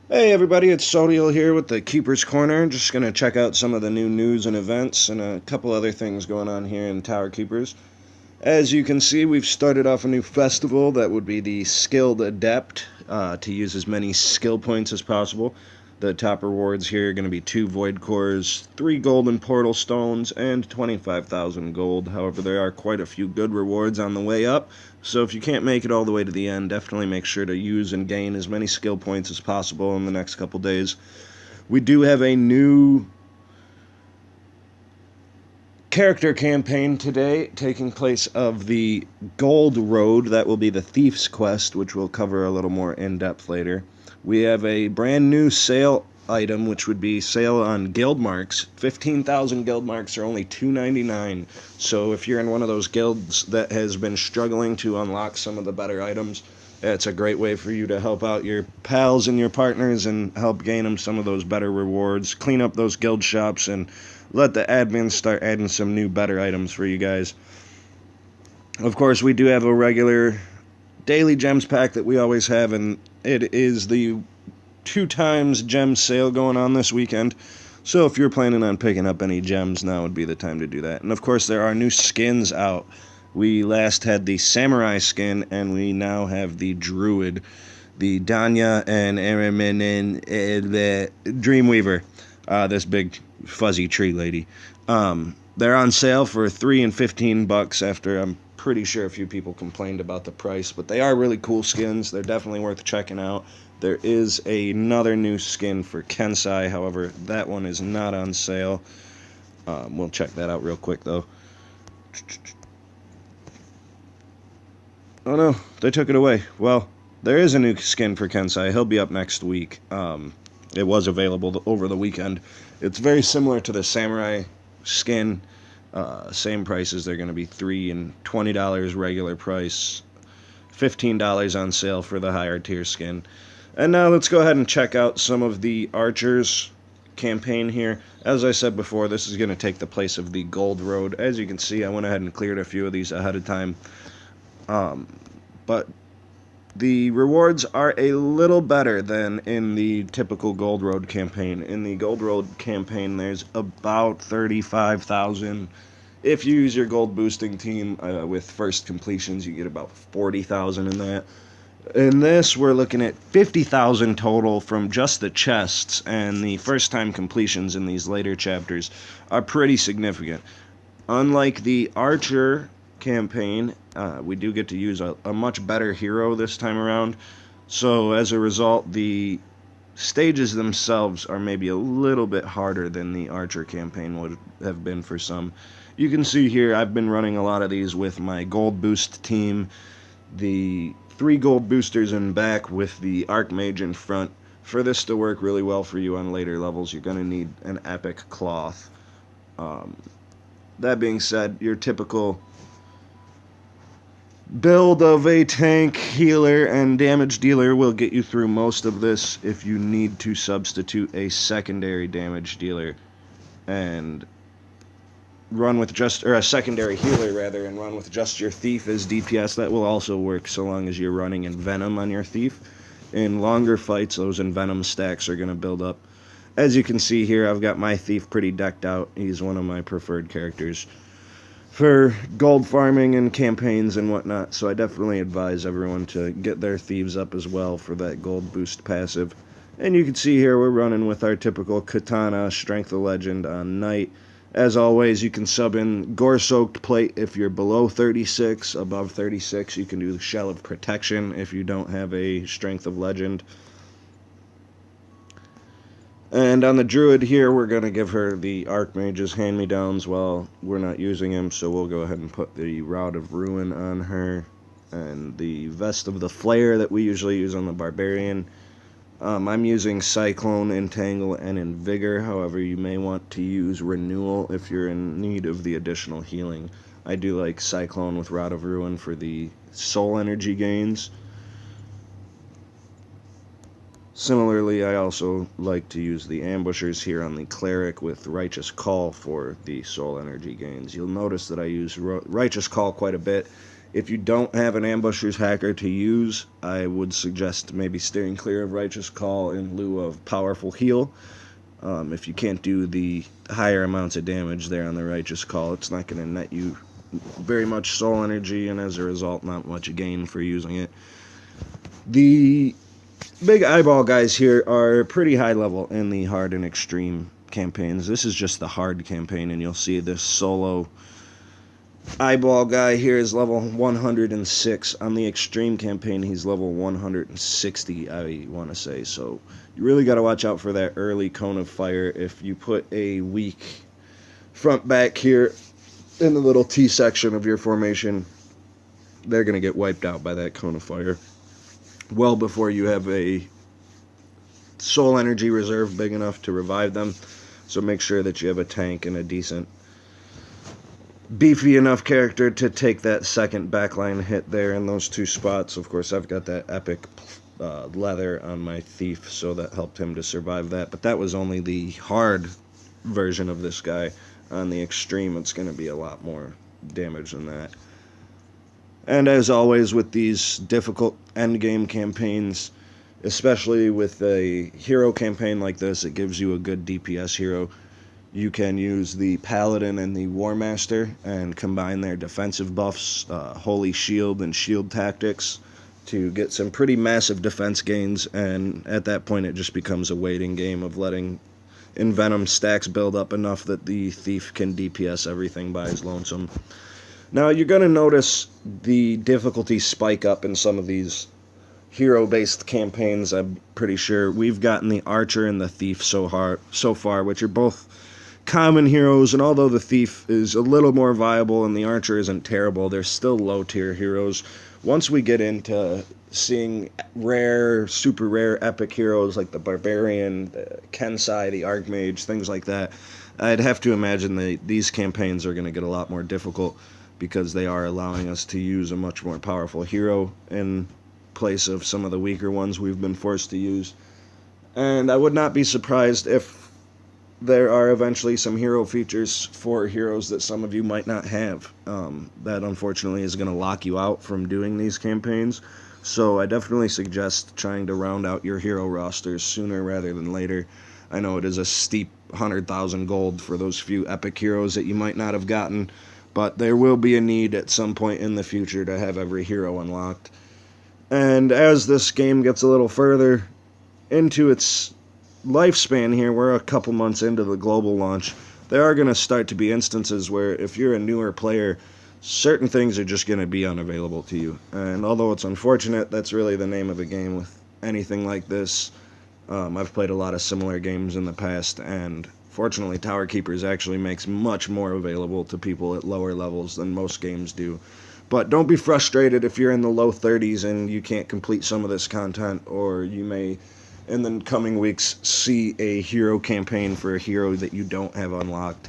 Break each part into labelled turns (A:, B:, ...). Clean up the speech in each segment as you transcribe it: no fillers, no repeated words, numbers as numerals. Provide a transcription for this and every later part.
A: Hey everybody, it's Sodiel here with the Keeper's Corner. Just gonna check out some of the new news and events and a couple other things going on here in Tower Keepers. As you can see, we've started off a new festival that would be the Skilled Adept, to use as many skill points as possible. The top rewards here are going to be 2 Void Cores, 3 Golden Portal Stones, and 25,000 gold. However, there are quite a few good rewards on the way up, so if you can't make it all the way to the end, definitely make sure to use and gain as many skill points as possible in the next couple days. We do have a new character campaign today taking place of the Gold Road. That will be the Thief's Quest, which we'll cover a little more in depth later. We have a brand new sale item, which would be sale on guild marks. 15,000 guild marks are only $2.99. So if you're in one of those guilds that has been struggling to unlock some of the better items, it's a great way for you to help out your pals and your partners and help gain them some of those better rewards, clean up those guild shops, and let the admins start adding some new better items for you guys. Of course, we do have a regular daily gems pack that we always have, and it is the 2 times gem sale going on this weekend. So if you're planning on picking up any gems, now would be the time to do that. And of course, there are new skins out. We last had the Samurai skin, and we now have the Druid, the Danya and Aramin and the Dreamweaver, this big fuzzy tree lady. They're on sale for $3 and $15 after I'm pretty sure a few people complained about the price, but they are really cool skins. They're definitely worth checking out. There is another new skin for Kensai, however, that one is not on sale. We'll check that out real quick though. Oh no, they took it away. Well, there is a new skin for Kensai. He'll be up next week. It was available over the weekend. It's very similar to the Samurai skin. Same prices. They're going to be $3 and $20 regular price, $15 on sale for the higher tier skin. And now let's go ahead and check out some of the Archers campaign here. As I said before, this is going to take the place of the Gold Road. As you can see, I went ahead and cleared a few of these ahead of time. But the rewards are a little better than in the typical Gold Road campaign. In the Gold Road campaign, there's about 35,000. If you use your gold boosting team with first completions, you get about 40,000 in that. In this, we're looking at 50,000 total from just the chests, and the first time completions in these later chapters are pretty significant. Unlike the Archer campaign, we do get to use a much better hero this time around. So as a result, the stages themselves are maybe a little bit harder than the Archer campaign would have been for some. You can see here I've been running a lot of these with my gold boost team, the 3 gold boosters in back with the Archmage in front. For this to work really well for you on later levels, you're going to need an epic cloth. That being said, your typical build of a tank, healer, and damage dealer will get you through most of this. If you need to substitute a secondary damage dealer and run with just, or a secondary healer rather, and run with just your thief as DPS, that will also work so long as you're running Envenom on your thief. In longer fights, those Envenom stacks are going to build up. As you can see here, I've got my thief pretty decked out. He's one of my preferred characters for gold farming and campaigns and whatnot, so I definitely advise everyone to get their thieves up as well for that gold boost passive. And you can see here we're running with our typical Katana, Strength of Legend on Knight. As always, you can sub in Gore-Soaked Plate if you're below 36. Above 36, you can do the Shell of Protection if you don't have a Strength of Legend. And on the Druid here, we're going to give her the Archmage's hand-me-downs while we're not using him, so we'll go ahead and put the Rod of Ruin on her, and the Vest of the Flare that we usually use on the Barbarian. I'm using Cyclone, Entangle, and Invigor. However, you may want to use Renewal if you're in need of the additional healing. I do like Cyclone with Rod of Ruin for the soul energy gains. Similarly, I also like to use the Ambushers here on the Cleric with Righteous Call for the soul energy gains. You'll notice that I use Righteous Call quite a bit If you don't have an Ambusher's Hacker to use, I would suggest maybe steering clear of Righteous Call in lieu of Powerful Heal. If you can't do the higher amounts of damage there on the Righteous Call, it's not going to net you very much soul energy, and as a result, not much gain for using it. The big eyeball guys here are pretty high level in the hard and extreme campaigns. This is just the hard campaign, and you'll see this solo eyeball guy here is level 106. On the extreme campaign, he's level 160, I want to say. So you really got to watch out for that early cone of fire. If you put a weak front back here in the little T section of your formation, they're going to get wiped out by that cone of fire well before you have a soul energy reserve big enough to revive them. So make sure that you have a tank and a decent beefy enough character to take that second backline hit there in those two spots. Of course, I've got that epic leather on my thief, so that helped him to survive that. But that was only the hard version of this guy. On the extreme, it's going to be a lot more damage than that. And as always with these difficult endgame campaigns, especially with a hero campaign like this, it gives you a good DPS hero. You can use the Paladin and the War Master and combine their defensive buffs, Holy Shield and Shield Tactics, to get some pretty massive defense gains, and at that point it just becomes a waiting game of letting Envenom stacks build up enough that the Thief can DPS everything by his lonesome. Now you're going to notice the difficulty spike up in some of these hero-based campaigns. I'm pretty sure we've gotten the Archer and the Thief so far, which are both common heroes, and although the Thief is a little more viable and the Archer isn't terrible, they're still low-tier heroes. Once we get into seeing rare, super rare epic heroes like the Barbarian, the Kensai, the Archmage, things like that, I'd have to imagine these campaigns are going to get a lot more difficult because they are allowing us to use a much more powerful hero in place of some of the weaker ones we've been forced to use. And I would not be surprised if there are eventually some hero features for heroes that some of you might not have. That unfortunately is going to lock you out from doing these campaigns. So I definitely suggest trying to round out your hero rosters sooner rather than later. I know it is a steep 100,000 gold for those few epic heroes that you might not have gotten, but there will be a need at some point in the future to have every hero unlocked. And as this game gets a little further into its lifespan here, we're a couple months into the global launch, there are going to start to be instances where if you're a newer player, certain things are just going to be unavailable to you. And although it's unfortunate, that's really the name of the game with anything like this. I've played a lot of similar games in the past, and fortunately Tower Keepers actually makes much more available to people at lower levels than most games do. But don't be frustrated if you're in the low 30s and you can't complete some of this content, or you may in the coming weeks see a hero campaign for a hero that you don't have unlocked.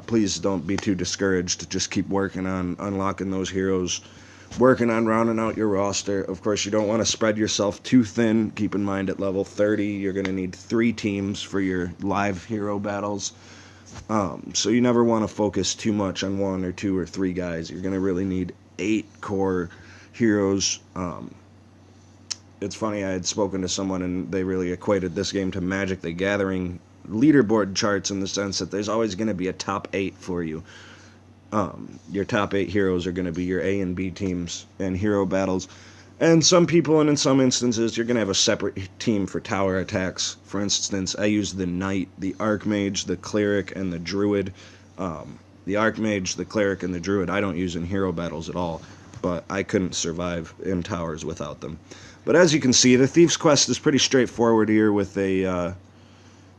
A: Please don't be too discouraged. Just keep working on unlocking those heroes, working on rounding out your roster. Of course, you don't want to spread yourself too thin. Keep in mind at level 30, you're going to need 3 teams for your live hero battles. So you never want to focus too much on 1 or 2 or 3 guys. You're going to really need 8 core heroes. It's funny, I had spoken to someone and they really equated this game to Magic the Gathering leaderboard charts in the sense that there's always going to be a top 8 for you. Your top 8 heroes are going to be your A and B teams and hero battles. And some people, and in some instances, you're going to have a separate team for tower attacks. For instance, I use the Knight, the Archmage, the Cleric, and the Druid. The Archmage, the Cleric, and the Druid I don't use in hero battles at all, but I couldn't survive in towers without them. But as you can see, the Thief's Quest is pretty straightforward here with a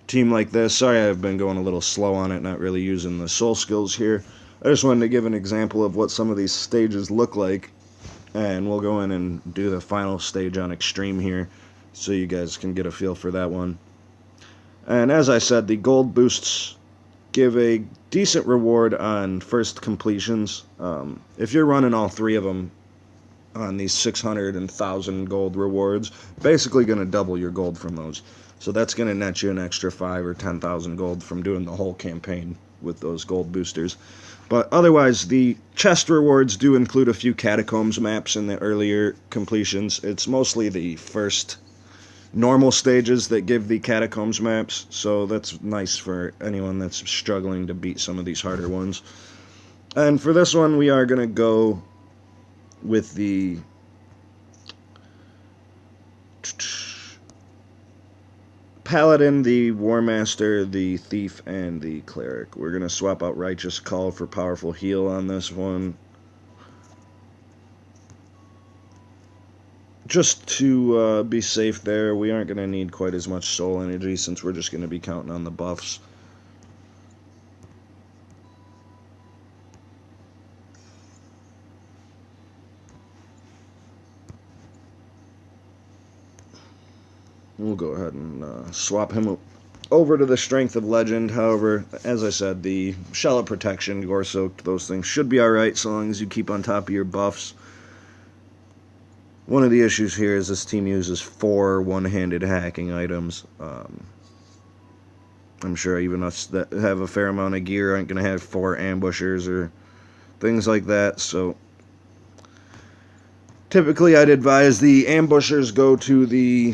A: team like this. Sorry I've been going a little slow on it, not really using the soul skills here. I just wanted to give an example of what some of these stages look like, and we'll go in and do the final stage on Extreme here, so you guys can get a feel for that one. And as I said, the gold boosts give a decent reward on first completions. If you're running all 3 of them on these 600 and 1,000 gold rewards, basically going to double your gold from those. So that's going to net you an extra 5 or 10,000 gold from doing the whole campaign. with those gold boosters. But otherwise, the chest rewards do include a few catacombs maps in the earlier completions. It's mostly the first normal stages that give the catacombs maps, so that's nice for anyone that's struggling to beat some of these harder ones. And for this one, we are going to go with the Paladin, the War Master, the Thief, and the Cleric. We're going to swap out Righteous Call for Powerful Heal on this one, just to be safe there. We aren't going to need quite as much soul energy since we're just going to be counting on the buffs. We'll go ahead and swap him over to the Strength of Legend. However, as I said, the Shell of Protection, Gore Soaked, those things should be alright so long as you keep on top of your buffs. One of the issues here is this team uses 4 one-handed hacking items. I'm sure even us that have a fair amount of gear aren't going to have 4 ambushers or things like that, so typically I'd advise the ambushers go to the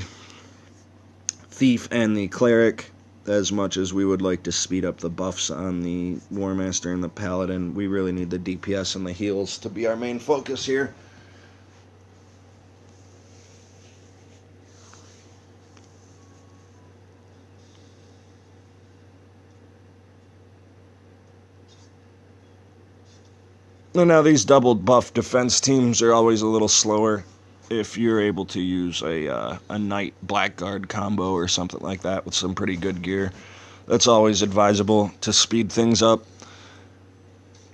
A: Thief and the Cleric. As much as we would like to speed up the buffs on the War Master and the Paladin, we really need the DPS and the heals to be our main focus here. Now these doubled buff defense teams are always a little slower. If you're able to use a Knight Blackguard combo or something like that with some pretty good gear, that's always advisable to speed things up.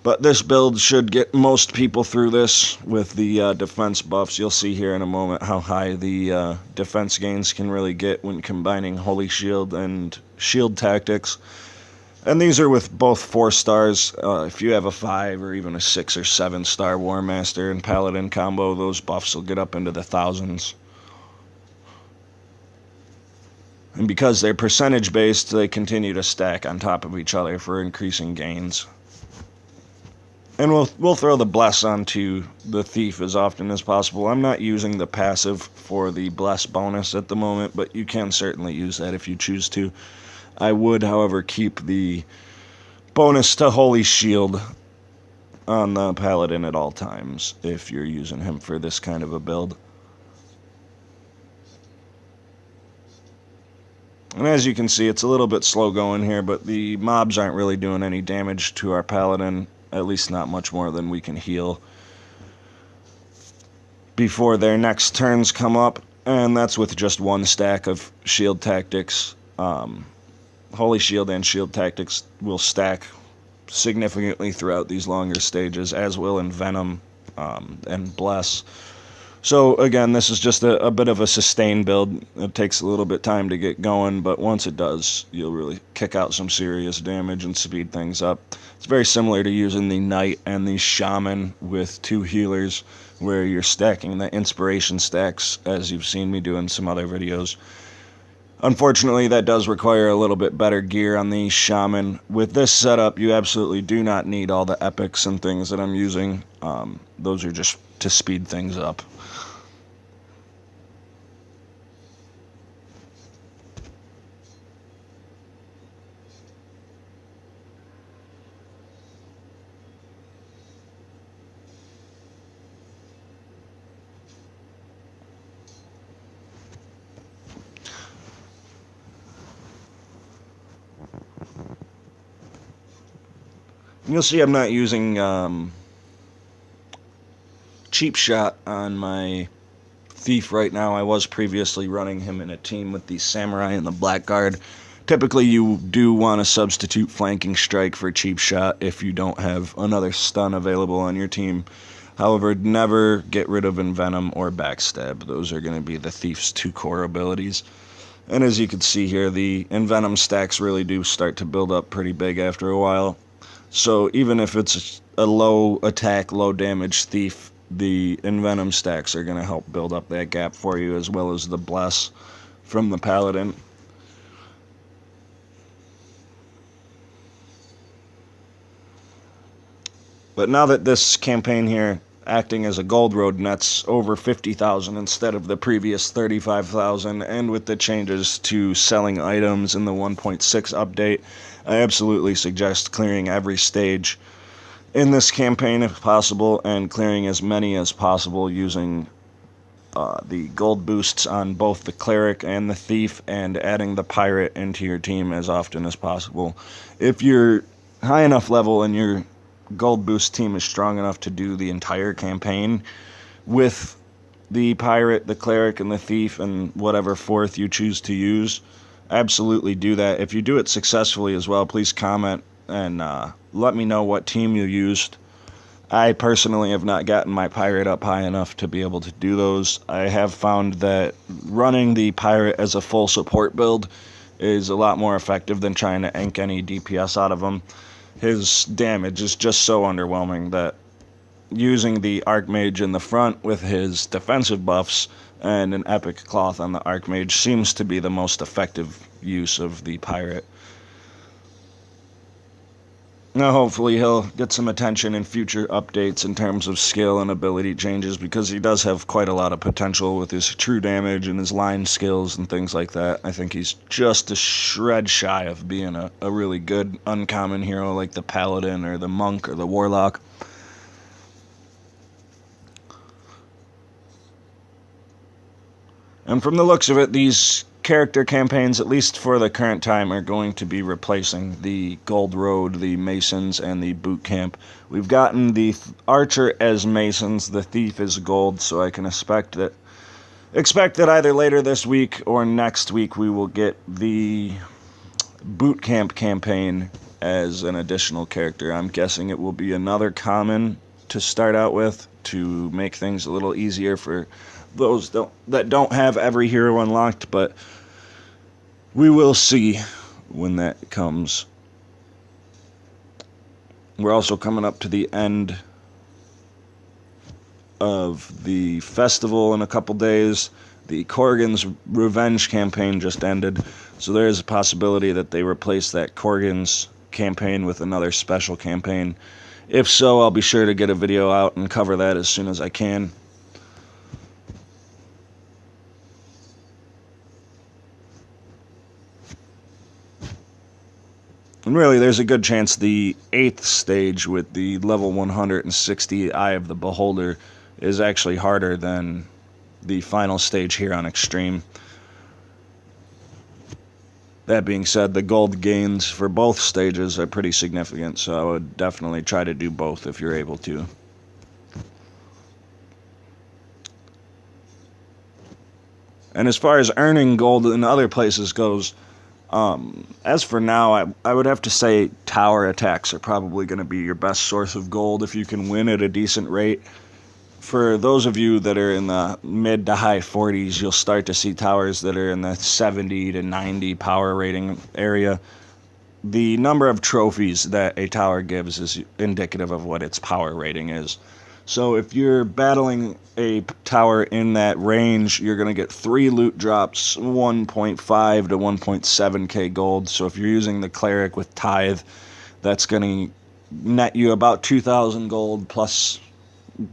A: But this build should get most people through this with the defense buffs. You'll see here in a moment how high the defense gains can really get when combining Holy Shield and Shield Tactics. And these are with both 4 stars. If you have a 5 or even a 6 or 7 star War Master and Paladin combo, those buffs will get up into the thousands. And because they're percentage based, they continue to stack on top of each other for increasing gains. And we'll throw the Bless onto the Thief as often as possible. I'm not using the passive for the Bless bonus at the moment, but you can certainly use that if you choose to. I would, however, keep the bonus to Holy Shield on the Paladin at all times if you're using him for this kind of a build. And as you can see, it's a little bit slow going here, but the mobs aren't really doing any damage to our Paladin, at least not much more than we can heal before their next turns come up, and that's with just 1 stack of Shield Tactics. Holy Shield and Shield Tactics will stack significantly throughout these longer stages, as will Envenom and Bless. So again, this is just a bit of a sustain build. It takes a little bit time to get going, but once it does, you'll really kick out some serious damage and speed things up. It's very similar to using the Knight and the Shaman with 2 healers, where you're stacking the inspiration stacks, as you've seen me do in some other videos. Unfortunately, that does require a little bit better gear on the Shaman. With this setup, you absolutely do not need all the epics and things that I'm using. Those are just to speed things up. You'll see I'm not using Cheap Shot on my Thief right now. I was previously running him in a team with the Samurai and the Blackguard. Typically you do want to substitute Flanking Strike for Cheap Shot if you don't have another stun available on your team. However, never get rid of Envenom or Backstab. Those are going to be the Thief's 2 core abilities. And as you can see here, the Envenom stacks really do start to build up pretty big after a while. So even if it's a low attack, low damage Thief, the Envenom stacks are going to help build up that gap for you, as well as the Bless from the Paladin. But now that this campaign here, acting as a gold road, nets over 50,000 instead of the previous 35,000, and with the changes to selling items in the 1.6 update, I absolutely suggest clearing every stage in this campaign if possible, and clearing as many as possible using the gold boosts on both the cleric and the thief, and adding the pirate into your team as often as possible. If you're high enough level and your gold boost team is strong enough to do the entire campaign with the pirate, the cleric, and the thief, and whatever fourth you choose to use, absolutely do that. If you do it successfully as well, please comment and let me know what team you used. I personally have not gotten my pirate up high enough to be able to do those. I have found that running the pirate as a full support build is a lot more effective than trying to ink any DPS out of him. His damage is just so underwhelming that using the Archmage in the front with his defensive buffs and an epic cloth on the Archmage seems to be the most effective use of the pirate. Now, hopefully he'll get some attention in future updates in terms of skill and ability changes, because he does have quite a lot of potential with his true damage and his line skills and things like that. I think he's just a shred shy of being a really good uncommon hero like the Paladin or the Monk or the Warlock. And from the looks of it, these character campaigns, at least for the current time, are going to be replacing the Gold Road, the Masons, and the Boot Camp. We've gotten the Archer as Masons, the Thief is Gold, so I can expect that either later this week or next week we will get the Boot Camp campaign as an additional character. I'm guessing it will be another common to start out with to make things a little easier for those that don't have every hero unlocked, but we will see when that comes. We're also coming up to the end of the festival in a couple days. The Corrigan's Revenge campaign just ended, so there is a possibility that they replace that Corrigan's campaign with another special campaign. If so, I'll be sure to get a video out and cover that as soon as I can. And really, there's a good chance the 8th stage with the level 160 Eye of the Beholder is actually harder than the final stage here on Extreme. That being said, the gold gains for both stages are pretty significant, so I would definitely try to do both if you're able to. And as far as earning gold in other places goes, as for now, I would have to say tower attacks are probably going to be your best source of gold if you can win at a decent rate. For those of you that are in the mid to high 40s, you'll start to see towers that are in the 70 to 90 power rating area. The number of trophies that a tower gives is indicative of what its power rating is. So if you're battling a tower in that range, you're going to get 3 loot drops, 1.5 to 1.7k gold. So if you're using the cleric with tithe, that's going to net you about 2,000 gold plus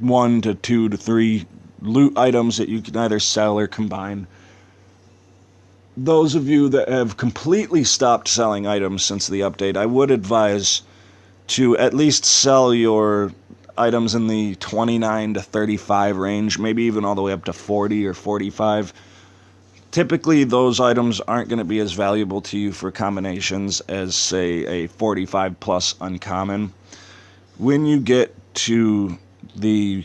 A: 1 to 2 to 3 loot items that you can either sell or combine. Those of you that have completely stopped selling items since the update, I would advise to at least sell your items in the 29 to 35 range, maybe even all the way up to 40 or 45. Typically, those items aren't going to be as valuable to you for combinations as, say, a 45 plus uncommon. When you get to the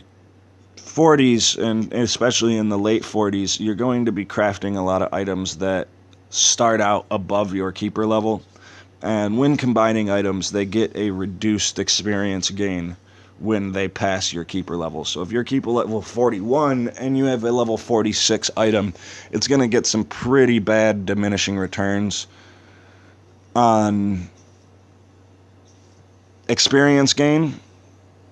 A: 40s, and especially in the late 40s, you're going to be crafting a lot of items that start out above your keeper level. And when combining items, they get a reduced experience gain when they pass your keeper level. So if you're keeper level 41 and you have a level 46 item, it's going to get some pretty bad diminishing returns on experience gain.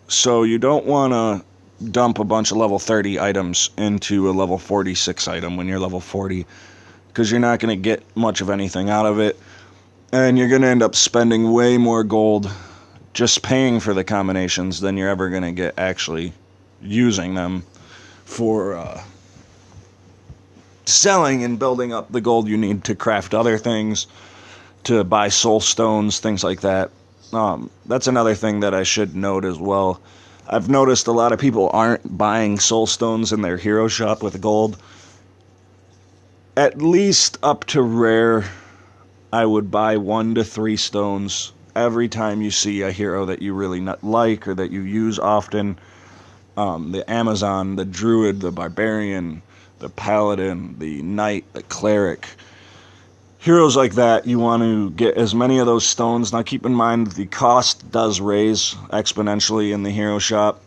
A: So you don't want to dump a bunch of level 30 items into a level 46 item when you're level 40, because you're not going to get much of anything out of it, and you're going to end up spending way more gold just paying for the combinations than you're ever going to get actually using them for selling and building up the gold you need to craft other things, to buy soul stones, things like that. That's another thing that I should note as well. I've noticed a lot of people aren't buying soul stones in their hero shop with gold. At least up to rare, I would buy 1 to 3 stones every time you see a hero that you really not like or that you use often. The Amazon, the Druid, the Barbarian, the Paladin, the Knight, the Cleric. Heroes like that, you want to get as many of those stones. Now keep in mind the cost does raise exponentially in the hero shop.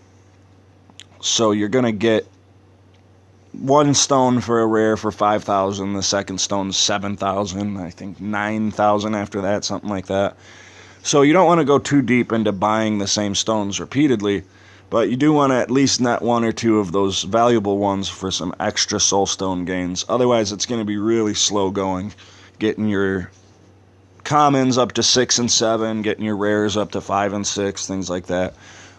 A: So you're going to get 1 stone for a rare for 5,000, the second stone's 7,000, I think 9,000 after that, something like that. So you don't want to go too deep into buying the same stones repeatedly, but you do want to at least net 1 or 2 of those valuable ones for some extra soul stone gains. Otherwise it's going to be really slow going, getting your commons up to 6 and 7, getting your rares up to 5 and 6, things like that.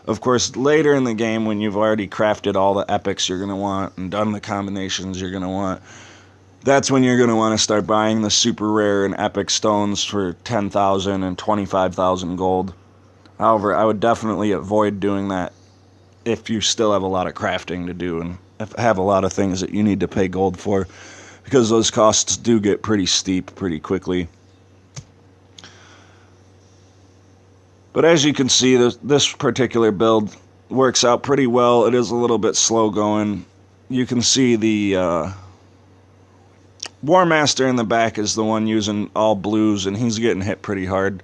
A: Of course, later in the game, when you've already crafted all the epics you're going to want and done the combinations you're going to want, that's when you're going to want to start buying the super rare and epic stones for 10,000 and 25,000 gold. However, I would definitely avoid doing that if you still have a lot of crafting to do and have a lot of things that you need to pay gold for, because those costs do get pretty steep pretty quickly. But as you can see, this particular build works out pretty well. It is a little bit slow going. You can see the War Master in the back is the one using all blues, and he's getting hit pretty hard.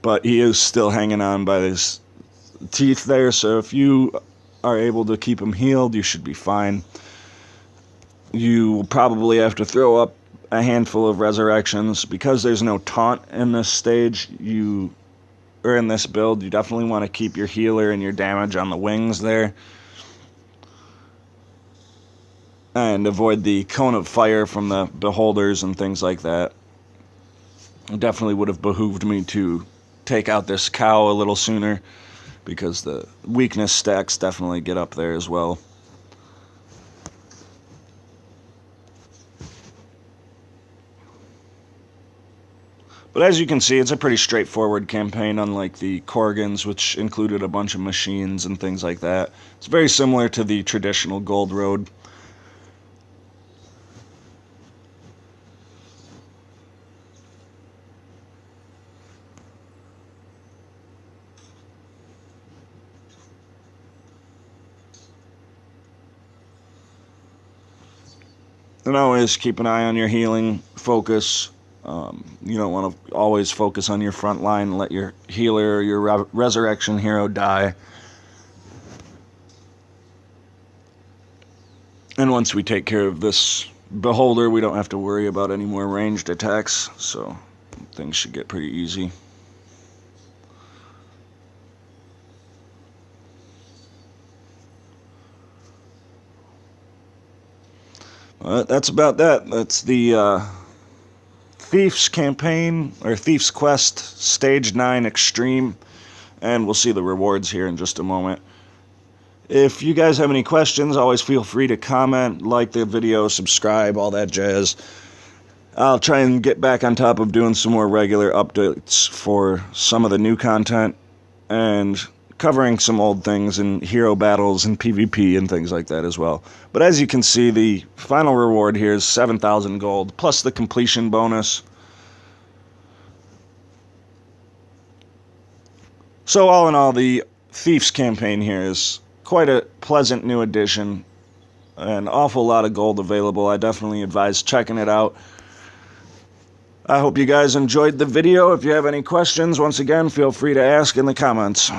A: But he is still hanging on by his teeth there, so if you are able to keep him healed, you should be fine. You will probably have to throw up a handful of resurrections. Because there's no taunt in this stage, or in this build, you definitely want to keep your healer and your damage on the wings there. And avoid the cone of fire from the beholders and things like that. It definitely would have behooved me to take out this cow a little sooner, because the weakness stacks definitely get up there as well. But as you can see, it's a pretty straightforward campaign, unlike the Korgans, which included a bunch of machines and things like that. It's very similar to the traditional Gold Road. And always keep an eye on your healing focus. You don't want to always focus on your front line and let your healer or your resurrection hero die. And once we take care of this beholder, we don't have to worry about any more ranged attacks, so things should get pretty easy. That's about that. That's the Thief's campaign, or Thief's Quest, Stage 9 Extreme, and we'll see the rewards here in just a moment. If you guys have any questions, always feel free to comment, like the video, subscribe, all that jazz. I'll try and get back on top of doing some more regular updates for some of the new content, and covering some old things in hero battles and PvP and things like that as well. But as you can see, the final reward here is 7,000 gold, plus the completion bonus. So all in all, the Thief's campaign here is quite a pleasant new addition. An awful lot of gold available. I definitely advise checking it out. I hope you guys enjoyed the video. If you have any questions, once again, feel free to ask in the comments.